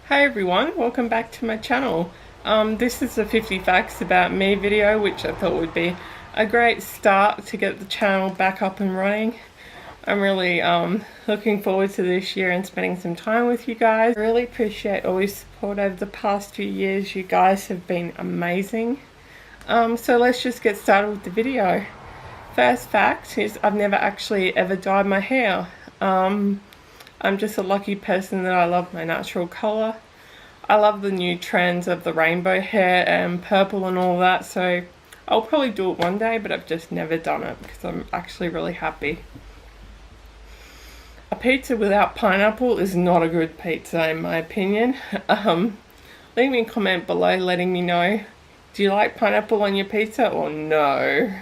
Hi everyone, welcome back to my channel. This is a 50 facts about me video, which I thought would be a great start to get the channel back up and running. I'm really looking forward to this year and spending some time with you guys. I really appreciate all your support over the past few years. You guys have been amazing. So let's just get started with the video. First fact is I've never actually ever dyed my hair. I'm just a lucky person that I love my natural colour. I love the new trends of the rainbow hair and purple and all that, so I'll probably do it one day, but I've just never done it because I'm actually really happy. A pizza without pineapple is not a good pizza in my opinion. Leave me a comment below letting me know, do you like pineapple on your pizza or no?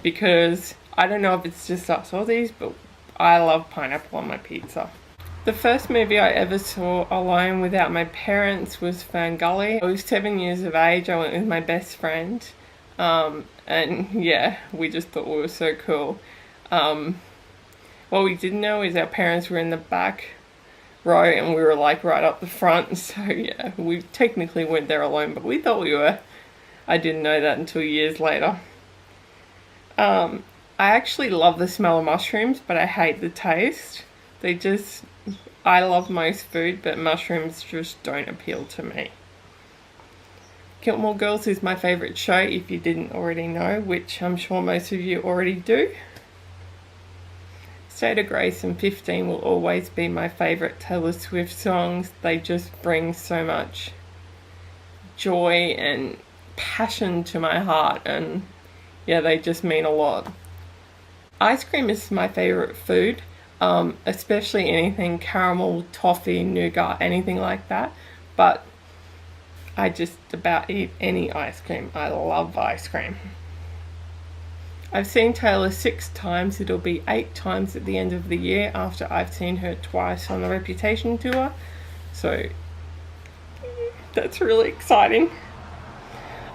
Because I don't know if it's just us Aussies, but I love pineapple on my pizza. The first movie I ever saw alone without my parents was Ferngully. I was 7 years of age. I went with my best friend. And yeah, we just thought we were so cool. What we didn't know is our parents were in the back row and we were like right up the front. So yeah, we technically weren't there alone, but we thought we were. I didn't know that until years later. I actually love the smell of mushrooms, but I hate the taste. I love most food, but mushrooms just don't appeal to me. Gilmore Girls is my favourite show, if you didn't already know, which I'm sure most of you already do. State of Grace and 15 will always be my favourite Taylor Swift songs. They just bring so much joy and passion to my heart, and yeah, they just mean a lot. Ice cream is my favourite food. Especially anything caramel, toffee, nougat, anything like that. But I just about eat any ice cream. I love ice cream. I've seen Taylor 6 times. It'll be 8 times at the end of the year after I've seen her twice on the Reputation tour. So that's really exciting.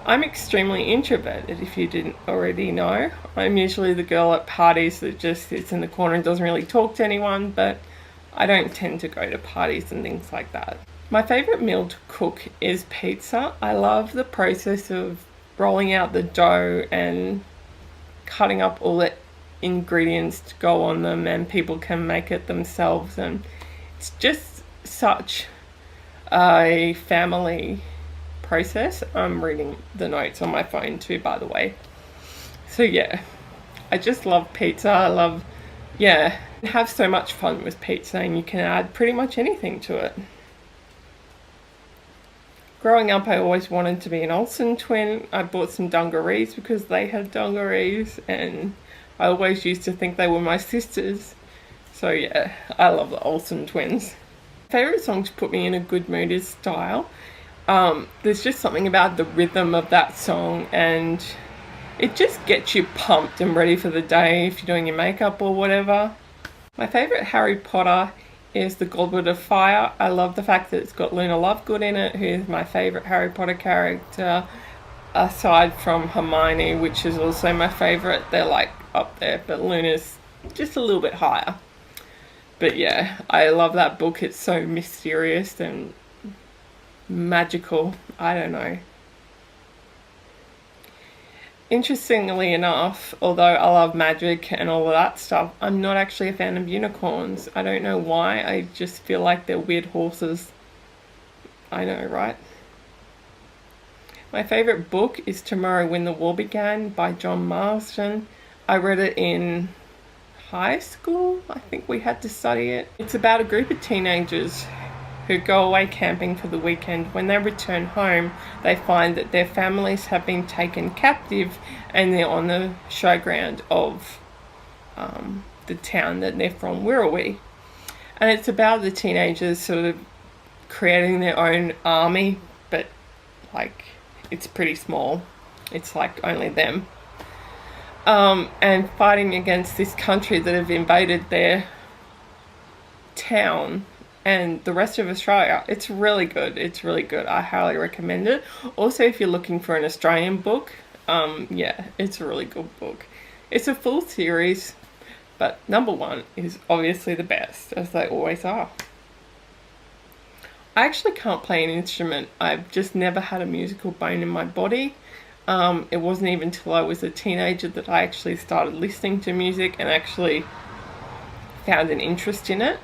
I'm extremely introverted, if you didn't already know. I'm usually the girl at parties that just sits in the corner and doesn't really talk to anyone, but I don't tend to go to parties and things like that. My favourite meal to cook is pizza. I love the process of rolling out the dough and cutting up all the ingredients to go on them, and people can make it themselves, and it's just such a family process. I'm reading the notes on my phone too, by the way. So yeah, I just love pizza. Have so much fun with pizza, and you can add pretty much anything to it. Growing up, I always wanted to be an Olsen twin. I bought some dungarees because they had dungarees, and I always used to think they were my sisters. So yeah, I love the Olsen twins. Favorite song to put me in a good mood is Style. There's just something about the rhythm of that song, and it just gets you pumped and ready for the day if you're doing your makeup or whatever. My favourite Harry Potter is the Goblet of Fire. I love the fact that it's got Luna Lovegood in it, who is my favourite Harry Potter character, aside from Hermione, which is also my favourite. They're like up there, but Luna's just a little bit higher. But yeah, I love that book. It's so mysterious and magical. I don't know. Interestingly enough, although I love magic and all of that stuff, I'm not actually a fan of unicorns. I don't know why. I just feel like they're weird horses. I know, right? My favourite book is Tomorrow When the War Began by John Marston. I read it in high school. I think we had to study it. It's about a group of teenagers who go away camping for the weekend. When they return home, they find that their families have been taken captive and they're on the showground of the town that they're from, Wirrawee. And it's about the teenagers sort of creating their own army, but like it's pretty small. It's like only them. And fighting against this country that have invaded their town and the rest of Australia. It's really good. It's really good. I highly recommend it. Also, if you're looking for an Australian book, yeah, it's a really good book. It's a full series, but number one is obviously the best, as they always are. I actually can't play an instrument. I've just never had a musical bone in my body. It wasn't even until I was a teenager that I actually started listening to music and actually found an interest in it.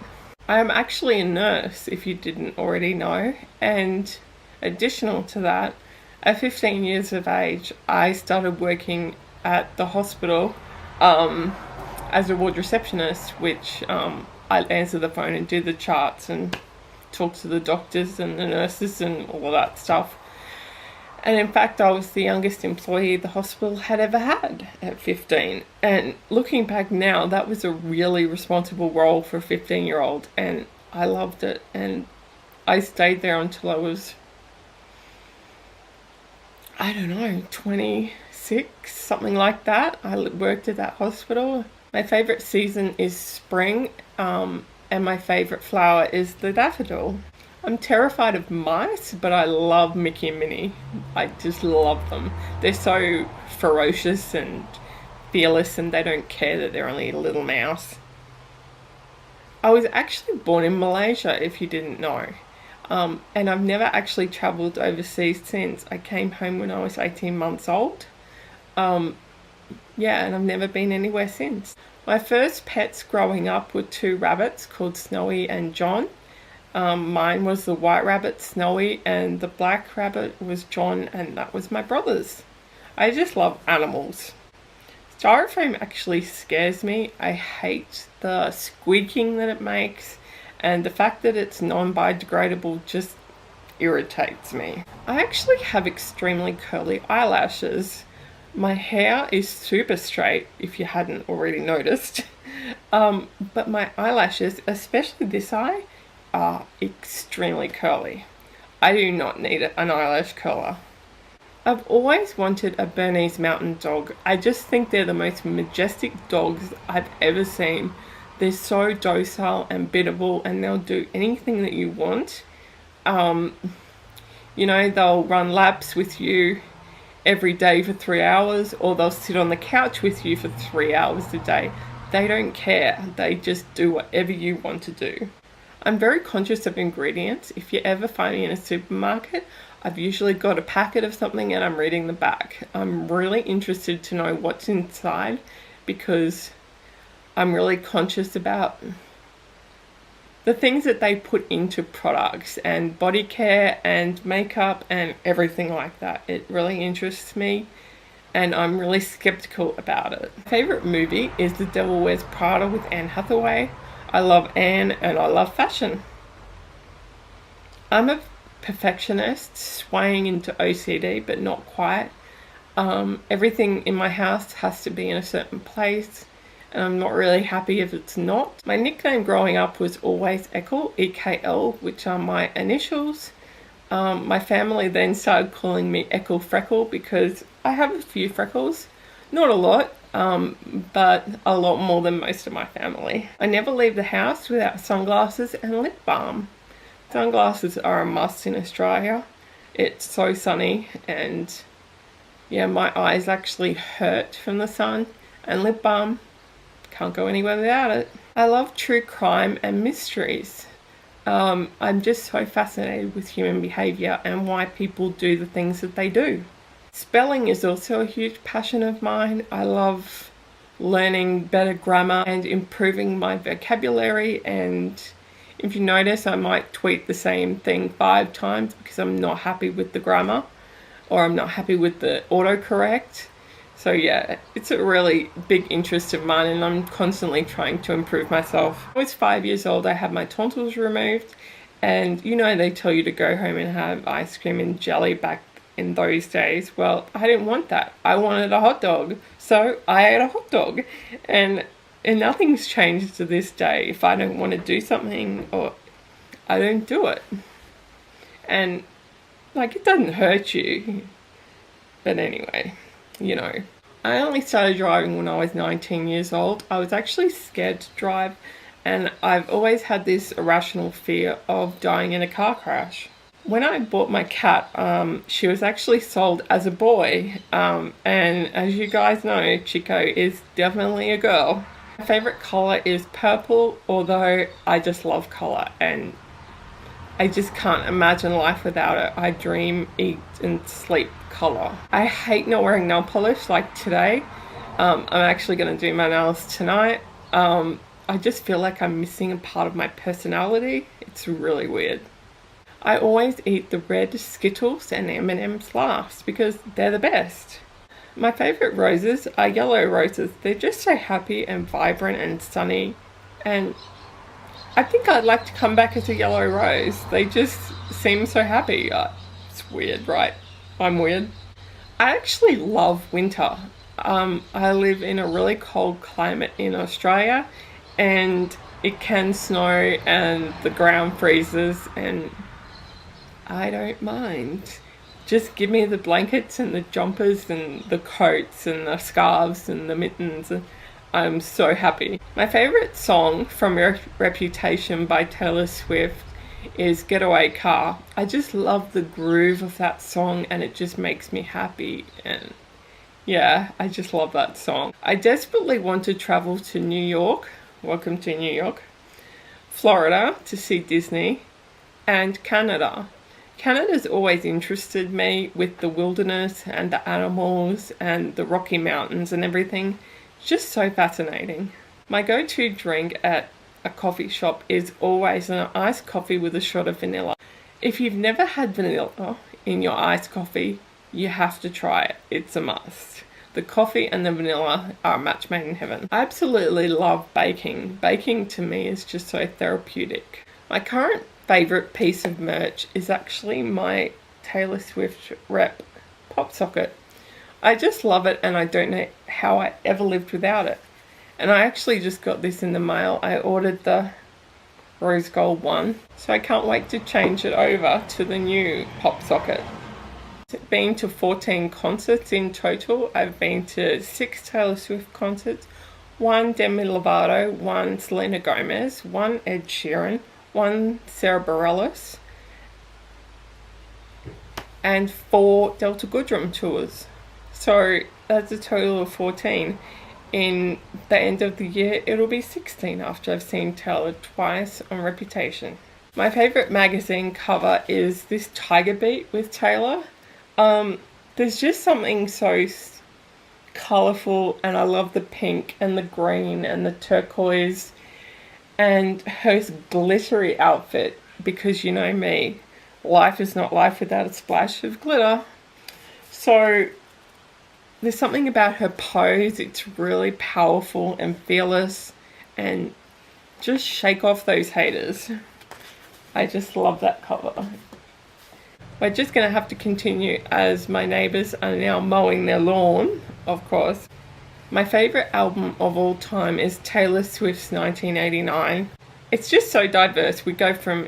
I am actually a nurse, if you didn't already know, and additional to that, at 15 years of age, I started working at the hospital as a ward receptionist, which I answer the phone and do the charts and talk to the doctors and the nurses and all of that stuff. And in fact, I was the youngest employee the hospital had ever had at 15. And looking back now, that was a really responsible role for a 15-year-old, and I loved it. And I stayed there until I was, I don't know, 26, something like that. I worked at that hospital. My favourite season is spring, and my favourite flower is the daffodil. I'm terrified of mice, but I love Mickey and Minnie. I just love them. They're so ferocious and fearless, and they don't care that they're only a little mouse. I was actually born in Malaysia, if you didn't know. And I've never actually travelled overseas since. I came home when I was 18 months old. Yeah, and I've never been anywhere since. My first pets growing up were 2 rabbits called Snowy and John. Mine was the white rabbit, Snowy, and the black rabbit was John, and that was my brother's. I just love animals. Styrofoam actually scares me. I hate the squeaking that it makes, and the fact that it's non-biodegradable just irritates me. I actually have extremely curly eyelashes. My hair is super straight, if you hadn't already noticed. But my eyelashes, especially this eye, are extremely curly. I do not need an eyelash curler. I've always wanted a Bernese mountain dog. I just think they're the most majestic dogs I've ever seen. They're so docile and biddable, and they'll do anything that you want. You know, they'll run laps with you every day for 3 hours, or they'll sit on the couch with you for 3 hours a day. They don't care. They just do whatever you want to do. I'm very conscious of ingredients. If you ever find me in a supermarket, I've usually got a packet of something and I'm reading the back. I'm really interested to know what's inside because I'm really conscious about the things that they put into products and body care and makeup and everything like that. It really interests me and I'm really skeptical about it. My favourite movie is The Devil Wears Prada with Anne Hathaway. I love Anne and I love fashion. I'm a perfectionist, swaying into OCD, but not quite. Everything in my house has to be in a certain place, and I'm not really happy if it's not. My nickname growing up was always Ekl, EKL, which are my initials. My family then started calling me Ekl Freckle because I have a few freckles. Not a lot, but a lot more than most of my family. I never leave the house without sunglasses and lip balm. Sunglasses are a must in Australia. It's so sunny and yeah, my eyes actually hurt from the sun, and lip balm, can't go anywhere without it. I love true crime and mysteries. I'm just so fascinated with human behaviour and why people do the things that they do. Spelling is also a huge passion of mine. I love learning better grammar and improving my vocabulary, and if you notice, I might tweet the same thing 5 times because I'm not happy with the grammar or I'm not happy with the autocorrect. So yeah, it's a really big interest of mine and I'm constantly trying to improve myself. When I was 5 years old, I had my tonsils removed, and you know they tell you to go home and have ice cream and jelly back in those days. Well, I didn't want that. I wanted a hot dog. So I ate a hot dog, and nothing's changed to this day. If I don't want to do something, or I don't do it. And like, it doesn't hurt you. But anyway, you know. I only started driving when I was 19 years old. I was actually scared to drive, and I've always had this irrational fear of dying in a car crash. When I bought my cat, she was actually sold as a boy, and as you guys know, Chico is definitely a girl. My favourite colour is purple, although I just love colour, and I just can't imagine life without it. I dream, eat and sleep colour. I hate not wearing nail polish like today. I'm actually going to do my nails tonight. I just feel like I'm missing a part of my personality. It's really weird. I always eat the red Skittles and M&M's last because they're the best. My favourite roses are yellow roses. They're just so happy and vibrant and sunny, and I think I'd like to come back as a yellow rose. They just seem so happy. It's weird, right? I'm weird. I actually love winter. I live in a really cold climate in Australia, and it can snow and the ground freezes, and I don't mind. Just give me the blankets and the jumpers and the coats and the scarves and the mittens, and I'm so happy. My favourite song from Reputation by Taylor Swift is Getaway Car. I just love the groove of that song, and it just makes me happy, and yeah, I just love that song. I desperately want to travel to New York. Welcome to New York. Florida to see Disney, and Canada. Canada's always interested me with the wilderness and the animals and the Rocky Mountains and everything. It's just so fascinating. My go-to drink at a coffee shop is always an iced coffee with a shot of vanilla. If you've never had vanilla in your iced coffee, you have to try it. It's a must. The coffee and the vanilla are a match made in heaven. I absolutely love baking. Baking to me is just so therapeutic. My current favourite piece of merch is actually my Taylor Swift rep pop socket. I just love it, and I don't know how I ever lived without it. And I actually just got this in the mail. I ordered the rose gold one, so I can't wait to change it over to the new pop socket. I've been to 14 concerts in total. I've been to 6 Taylor Swift concerts, 1 Demi Lovato, 1 Selena Gomez, 1 Ed Sheeran, 1 Sarah Bareilles, and 4 Delta Goodrem tours. So that's a total of 14. In the end of the year, it'll be 16 after I've seen Taylor twice on Reputation. My favourite magazine cover is this Tiger Beat with Taylor. There's just something so colourful, and I love the pink and the green and the turquoise and her glittery outfit, because you know me, life is not life without a splash of glitter. So there's something about her pose. It's really powerful and fearless, and just shake off those haters. I just love that cover. We're just going to have to continue as my neighbours are now mowing their lawn, of course. My favourite album of all time is Taylor Swift's 1989. It's just so diverse. We go from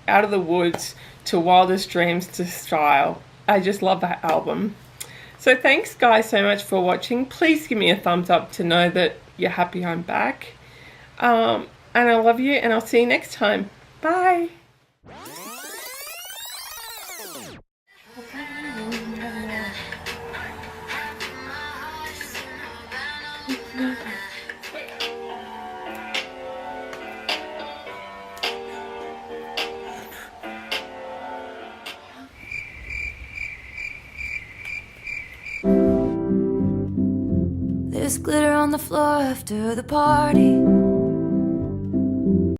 Out of the Woods to Wildest Dreams to Style. I just love that album. So thanks guys so much for watching. Please give me a thumbs up to know that you're happy I'm back. And I love you, and I'll see you next time. Bye. There's glitter on the floor after the party.